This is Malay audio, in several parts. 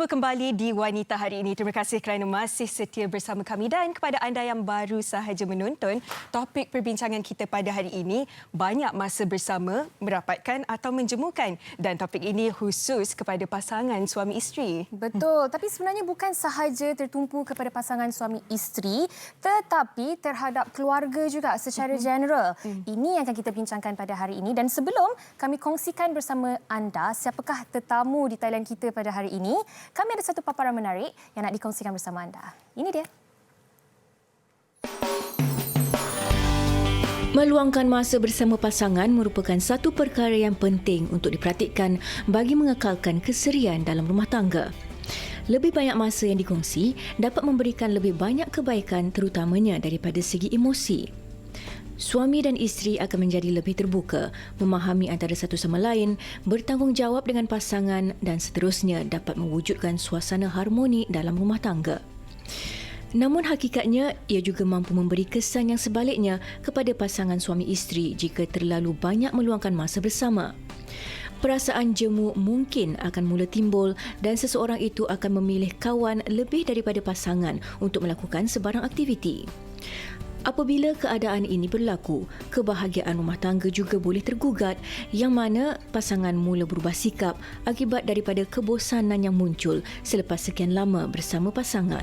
Bertemu kembali di Wanita hari ini. Terima kasih kerana masih setia bersama kami dan kepada anda yang baru sahaja menonton, topik perbincangan kita pada hari ini banyak masa bersama, merapatkan atau menjemukan, dan topik ini khusus kepada pasangan suami isteri. Betul, tapi sebenarnya bukan sahaja tertumpu kepada pasangan suami isteri, tetapi terhadap keluarga juga secara general. Ini yang akan kita bincangkan pada hari ini, dan sebelum kami kongsikan bersama anda siapakah tetamu di Thailand kita pada hari ini, kami ada satu paparan menarik yang nak dikongsikan bersama anda. Ini dia. Meluangkan masa bersama pasangan merupakan satu perkara yang penting untuk diperhatikan bagi mengekalkan keserian dalam rumah tangga. Lebih banyak masa yang dikongsi dapat memberikan lebih banyak kebaikan terutamanya daripada segi emosi. Suami dan isteri akan menjadi lebih terbuka, memahami antara satu sama lain, bertanggungjawab dengan pasangan dan seterusnya dapat mewujudkan suasana harmoni dalam rumah tangga. Namun hakikatnya, ia juga mampu memberi kesan yang sebaliknya kepada pasangan suami isteri jika terlalu banyak meluangkan masa bersama. Perasaan jemu mungkin akan mula timbul dan seseorang itu akan memilih kawan lebih daripada pasangan untuk melakukan sebarang aktiviti. Apabila keadaan ini berlaku, kebahagiaan rumah tangga juga boleh tergugat yang mana pasangan mula berubah sikap akibat daripada kebosanan yang muncul selepas sekian lama bersama pasangan.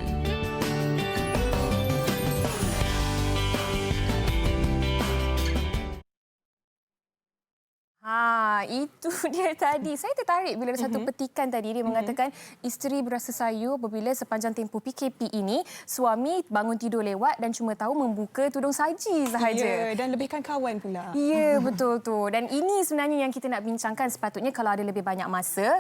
Itu dia tadi. Saya tertarik bila ada satu petikan tadi. Dia mengatakan isteri berasa sayu apabila sepanjang tempoh PKP ini, suami bangun tidur lewat dan cuma tahu membuka tudung saji sahaja. Ya, dan lebihkan kawan pula. Ya, betul tu. Dan ini sebenarnya yang kita nak bincangkan. Sepatutnya kalau ada lebih banyak masa,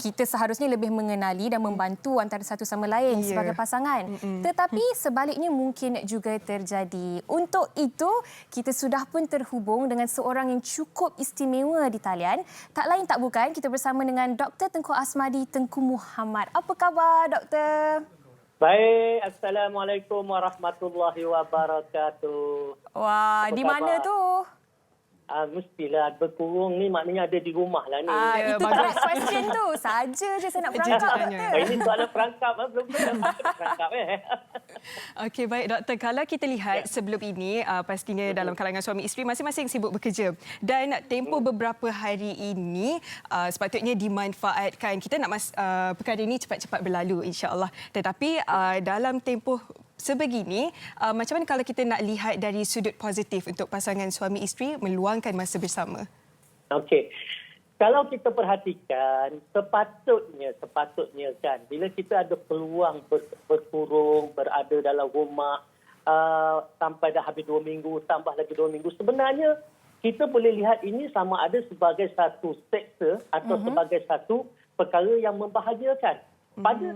kita seharusnya lebih mengenali dan membantu antara satu sama lain sebagai pasangan. Tetapi sebaliknya mungkin juga terjadi. Untuk itu, kita sudah pun terhubung dengan seorang yang cukup istimewa di talian. Tak lain tak bukan, kita bersama dengan Dr. Tengku Asmadi Tengku Muhammad. Apa khabar, Doktor? Baik, Assalamualaikum warahmatullahi wabarakatuh. Wah, di mana tu? Mestilah berkurung ni, maknanya ada di rumah lah ni. Itu berat question tu. Saja je saya nak perangkap, Doktor. Ini soalan perangkap, belum perangkap. Okey, baik Doktor. Kalau kita lihat sebelum ini, pastinya dalam kalangan suami isteri masing-masing sibuk bekerja. Dan tempoh beberapa hari ini sepatutnya dimanfaatkan. Kita nak perkara ini cepat-cepat berlalu, insya-Allah. Tetapi dalam tempoh sebegini, macam mana kalau kita nak lihat dari sudut positif untuk pasangan suami isteri meluangkan masa bersama? Okey. Kalau kita perhatikan, sepatutnya kan, bila kita ada peluang berkurung, berada dalam rumah, sampai dah habis 2 minggu, tambah lagi 2 minggu, sebenarnya kita boleh lihat ini sama ada sebagai satu sektor atau sebagai satu perkara yang membahagiakan. Pada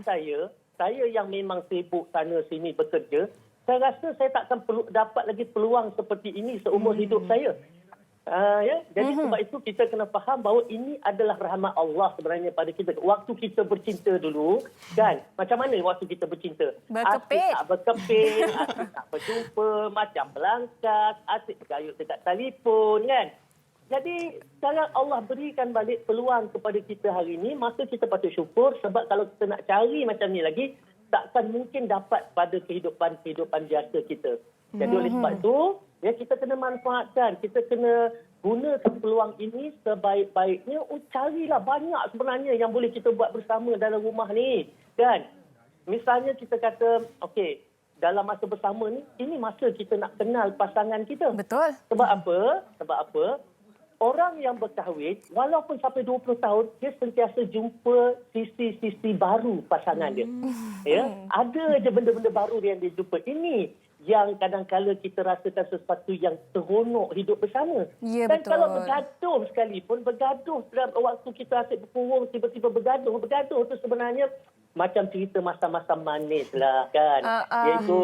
saya yang memang sibuk sana sini bekerja, saya rasa saya takkan dapat lagi peluang seperti ini seumur hidup saya. Jadi sebab itu kita kena faham bahawa ini adalah rahmat Allah sebenarnya pada kita. Waktu kita bercinta dulu, kan? Macam mana waktu kita bercinta? Berkepit. Asyik tak berkepit, asyik tak berjumpa, macam berlangkas, asyik bergayut dekat telefon, kan? Jadi, kalau Allah berikan balik peluang kepada kita hari ini, maka kita patut syukur sebab kalau kita nak cari macam ni lagi, takkan mungkin dapat pada kehidupan biasa kita. Jadi oleh sebab itu, ya kita kena manfaatkan, kita kena gunakan peluang ini sebaik-baiknya. Carilah banyak sebenarnya yang boleh kita buat bersama dalam rumah ni, kan? Misalnya kita kata, okey, dalam masa bersama ni, ini masa kita nak kenal pasangan kita. Betul. Sebab apa? Orang yang berkahwin, walaupun sampai 20 tahun, dia sentiasa jumpa sisi-sisi baru pasangan dia. Ya, ada je benda-benda baru yang dia jumpa. Ini yang kadang-kala kita rasakan sesuatu yang seronok hidup bersama. Ya, dan betul. kalau bergaduh sekalipun, bergaduh dalam waktu kita asyik berkurung, tiba-tiba bergaduh tu sebenarnya macam cerita masa-masa manis lah, kan. Iaitu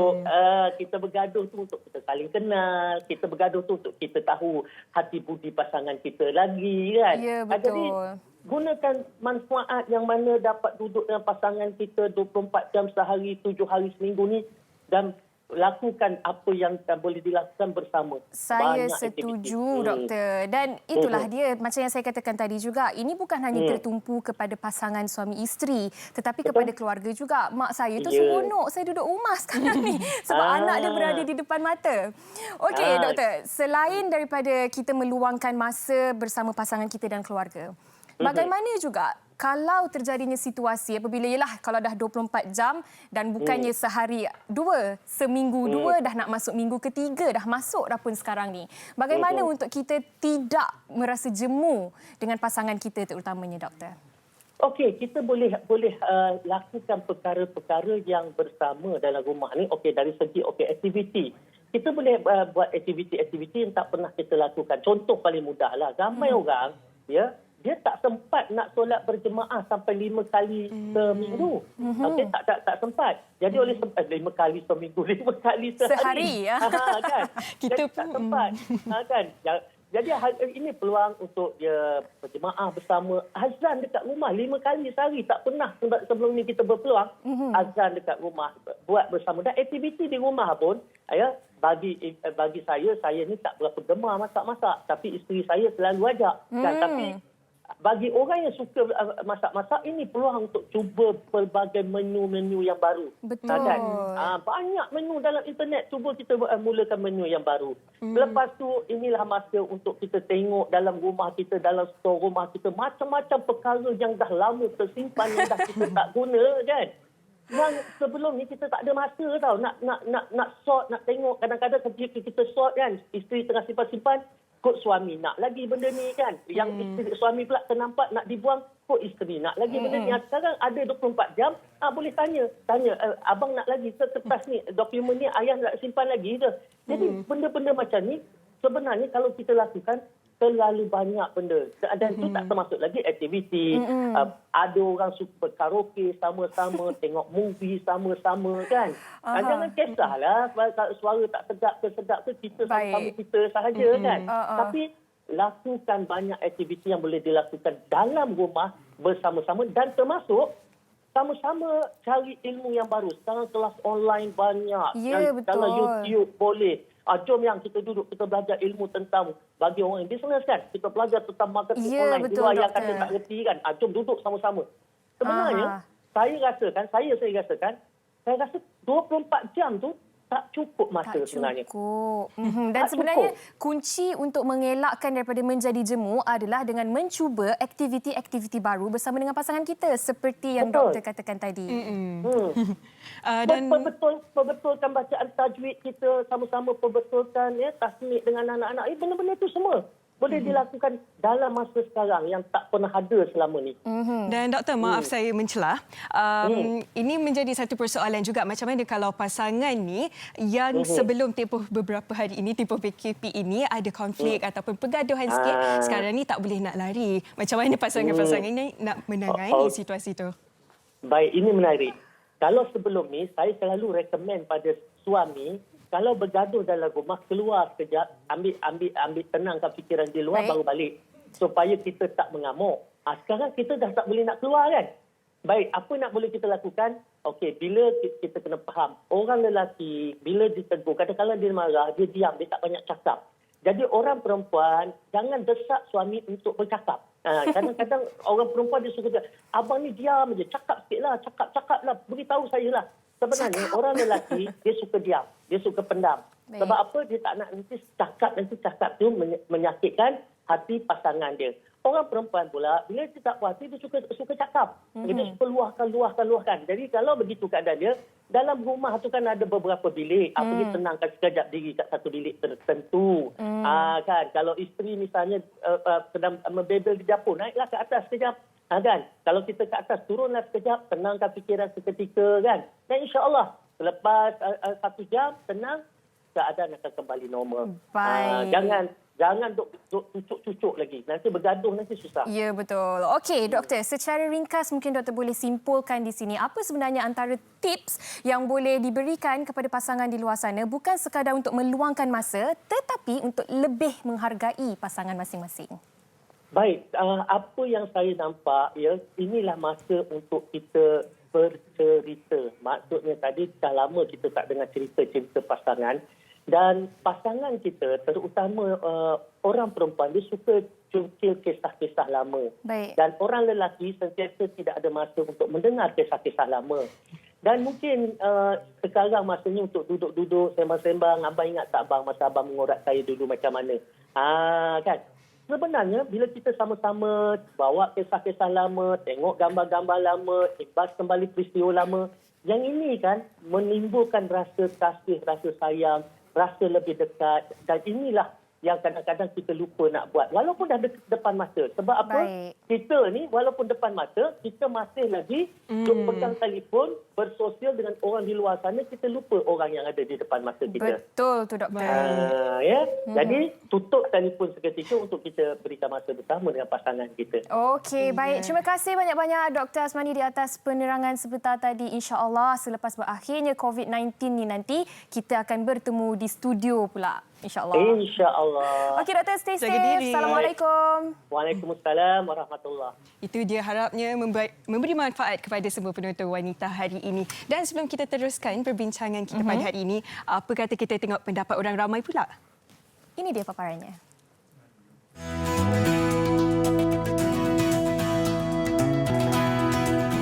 kita bergaduh tu untuk kita saling kenal, kita bergaduh tu untuk kita tahu hati budi pasangan kita lagi, kan. Ya, betul. Jadi gunakan manfaat yang mana dapat duduk dengan pasangan kita 24 jam sehari, 7 hari seminggu ni, dan lakukan apa yang boleh dilakukan bersama. Saya Banyak setuju, doktor. Dan itulah dia, macam yang saya katakan tadi juga, ini bukan hanya tertumpu kepada pasangan suami isteri, tetapi kepada keluarga juga. Mak saya tu seronok saya duduk rumah sekarang ni sebab anak dia berada di depan mata. Okey, doktor, selain daripada kita meluangkan masa bersama pasangan kita dan keluarga, bagaimana juga kalau terjadinya situasi apabila kalau dah 24 jam dan bukannya sehari dua, seminggu dua, dah nak masuk minggu ketiga, dah masuk dah pun sekarang ni. Bagaimana untuk kita tidak merasa jemu dengan pasangan kita terutamanya, doktor? Okey, kita boleh lakukan perkara-perkara yang bersama dalam rumah ni. Okey, dari segi aktiviti. Kita boleh buat aktiviti-aktiviti yang tak pernah kita lakukan. Contoh paling mudahlah, ramai orang dia tak sempat nak solat berjemaah sampai 5 kali seminggu. Okey, tak sempat. Jadi oleh 5 kali seminggu, 5 kali sehari. Kan? Kita tak sempat. Kan? Jadi ini peluang untuk dia berjemaah bersama. Azan dekat rumah 5 kali sehari. Tak pernah sebelum ni kita berpeluang. Azan dekat rumah buat bersama. Dan aktiviti di rumah pun, bagi saya ni tak berapa gemar masak-masak. Tapi isteri saya selalu ajak. Kan? Tapi bagi orang yang suka masak-masak, ini peluang untuk cuba pelbagai menu-menu yang baru. Betul. Kan? Banyak menu dalam internet. Cuba kita mulakan menu yang baru. Lepas tu, inilah masa untuk kita tengok dalam rumah kita, dalam stor rumah kita, macam-macam perkara yang dah lama tersimpan, yang dah kita tak guna, kan? Yang sebelum ni kita tak ada masa tau. Nak sort, nak tengok. Kadang-kadang ketika kita sort kan, isteri tengah simpan-simpan, kod suami nak lagi benda ni kan. Yang isteri, suami pula ternampak nak dibuang, kod isteri nak lagi benda ni. Sekarang ada 24 jam, boleh tanya, abang nak lagi ke kertas ni, dokumen ni ayah nak simpan lagi ke. Jadi benda-benda macam ni, sebenarnya kalau kita lakukan, terlalu banyak benda. Dan itu tak termasuk lagi aktiviti. Ada orang suka karaoke sama-sama, tengok movie sama-sama kan. Jangan kisahlah suara tak sedap ke kita sama-sama kita sahaja kan. Tapi lakukan banyak aktiviti yang boleh dilakukan dalam rumah bersama-sama dan termasuk sama-sama cari ilmu yang baru. Sekarang kelas online banyak. Ya, betul. Dalam YouTube boleh. Jom yang kita duduk, kita belajar ilmu tentang bagi orang yang bisnes kan. Kita belajar tentang marketing online. Betul, di luar yang doktor. kata tak reti kan. Jom duduk sama-sama. Sebenarnya, saya rasakan, saya rasa 24 jam tu tak cukup masa sebenarnya. Cukup. Dan sebenarnya kunci untuk mengelakkan daripada menjadi jemu adalah dengan mencuba aktiviti-aktiviti baru bersama dengan pasangan kita seperti yang doktor katakan tadi. Dan Perbetulkan bacaan tajwid kita, sama-sama perbetulkan tasnik dengan anak-anak. Benda-benda itu semua boleh dilakukan dalam masa sekarang yang tak pernah ada selama ni. Dan doktor, maaf saya mencelah. Ini menjadi satu persoalan juga. Macam mana kalau pasangan ni yang sebelum tempoh beberapa hari ini, tempoh PKP ini ada konflik ataupun pergaduhan sikit, sekarang ni tak boleh nak lari. Macam mana pasangan-pasangan ini nak menangani situasi itu? Baik, ini menarik. Kalau sebelum ni, saya selalu rekomen pada suami, kalau bergaduh dalam rumah, keluar sekejap, ambil tenangkan fikiran di luar, baru balik. Supaya kita tak mengamuk. Sekarang kita dah tak boleh nak keluar kan? Baik, apa nak boleh kita lakukan? Okey, bila kita kena faham, orang lelaki, bila ditegur, kadang-kadang dia marah, dia diam, dia tak banyak cakap. Jadi orang perempuan, jangan desak suami untuk bercakap. Kadang-kadang orang perempuan dia suka, abang ni diam je, cakap sikit lah, beritahu saya lah. Sebenarnya orang lelaki dia suka diam, dia suka pendam. Sebab apa? Dia tak nak nanti cakap tu menyakitkan hati pasangan dia. Orang perempuan pula bila dia tak puas hati dia suka cakap. Dia suka luahkan. Jadi kalau begitu keadaan dia, dalam rumah tu kan ada beberapa bilik. Pergi tenangkan sekejap diri kat satu bilik tertentu. Kan kalau isteri misalnya sedang membebel di dapur, naiklah ke atas sekejap. Kan? Kalau kita ke atas, turunlah sekejap, tenangkan fikiran seketika kan. Dan insya-Allah selepas 1 jam tenang, keadaan akan kembali normal. Jangan duk cucuk lagi. Nanti bergaduh, nanti susah. Ya, betul. Okey, doktor, secara ringkas mungkin doktor boleh simpulkan di sini apa sebenarnya antara tips yang boleh diberikan kepada pasangan di luar sana, bukan sekadar untuk meluangkan masa tetapi untuk lebih menghargai pasangan masing-masing. Baik, apa yang saya nampak inilah masa untuk kita bercerita. Maksudnya tadi dah lama kita tak dengar cerita-cerita pasangan dan pasangan kita terutama orang perempuan dia suka cungkil kisah-kisah lama. Baik. Dan orang lelaki sentiasa tidak ada masa untuk mendengar kisah-kisah lama. Dan mungkin sekarang masanya untuk duduk-duduk sembang-sembang. Abang ingat tak bang masa abang mengorak saya dulu macam mana? Kan? Sebenarnya bila kita sama-sama bawa kisah-kisah lama, tengok gambar-gambar lama, imbas kembali peristiwa lama, yang ini kan menimbulkan rasa kasih, rasa sayang, rasa lebih dekat dan inilah yang kadang-kadang kita lupa nak buat walaupun dah depan mata. Sebab apa? Baik. Kita ni walaupun depan mata, kita masih lagi duk pegang telefon, bersosial dengan orang di luar sana, kita lupa orang yang ada di depan mata kita. Betul tu doktor. Ya. Jadi tutup telefon seketika untuk kita berikan masa bersama dengan pasangan kita. Okey, baik. Terima kasih banyak-banyak Dr. Azmani di atas penerangan sebentar tadi. InsyaAllah selepas berakhirnya COVID-19 ni nanti, kita akan bertemu di studio pula. InsyaAllah. InsyaAllah. Okey doktor, stay safe. Jaga diri. Assalamualaikum. Waalaikumsalam warahmatullahi. Itu dia harapnya memberi manfaat kepada semua penonton wanita hari ini. Dan sebelum kita teruskan perbincangan kita pada hari ini, apa kata kita tengok pendapat orang ramai pula? Ini dia paparannya.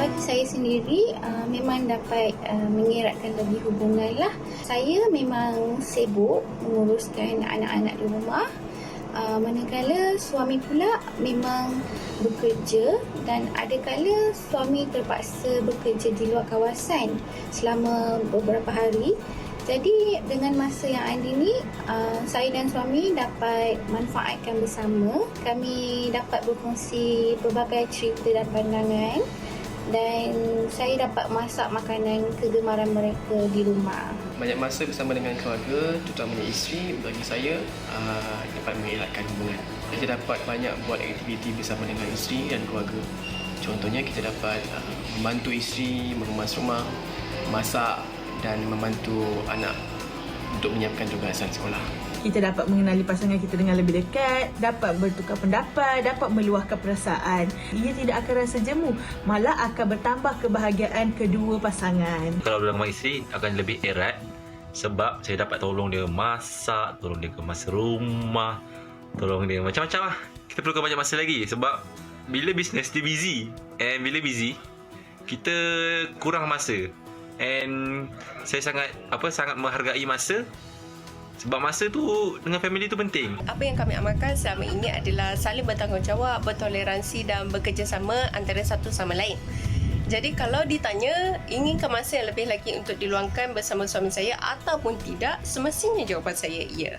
Bagi saya sendiri memang dapat mengeratkan lebih hubungan lah. Saya memang sibuk menguruskan anak-anak di rumah. Manakala suami pula memang bekerja dan ada kala suami terpaksa bekerja di luar kawasan selama beberapa hari. Jadi dengan masa yang ada ini, saya dan suami dapat manfaatkan bersama. Kami dapat berkongsi pelbagai cerita dan pandangan dan saya dapat masak makanan kegemaran mereka di rumah. Banyak masa bersama dengan keluarga, terutamanya isteri, bagi saya dapat mengeratkan hubungan. Kita dapat banyak buat aktiviti bersama dengan isteri dan keluarga. Contohnya kita dapat membantu isteri mengemas rumah, masak dan membantu anak untuk menyiapkan tugasan sekolah. Kita dapat mengenali pasangan kita dengan lebih dekat, dapat bertukar pendapat, dapat meluahkan perasaan. Ia tidak akan rasa jemu, malah akan bertambah kebahagiaan kedua pasangan. Kalau dengan isteri akan lebih erat sebab saya dapat tolong dia masak, tolong dia kemas rumah, tolong dia macam-macam lah. Kita perlukan banyak masa lagi sebab bila bisnes dia busy, and bila busy kita kurang masa. And saya sangat menghargai masa sebab masa tu dengan family tu penting. Apa yang kami amalkan selama ini adalah saling bertanggungjawab, bertoleransi dan bekerjasama antara satu sama lain. Jadi kalau ditanya inginkah masa yang lebih lagi untuk diluangkan bersama suami saya ataupun tidak, semestinya jawapan saya ya.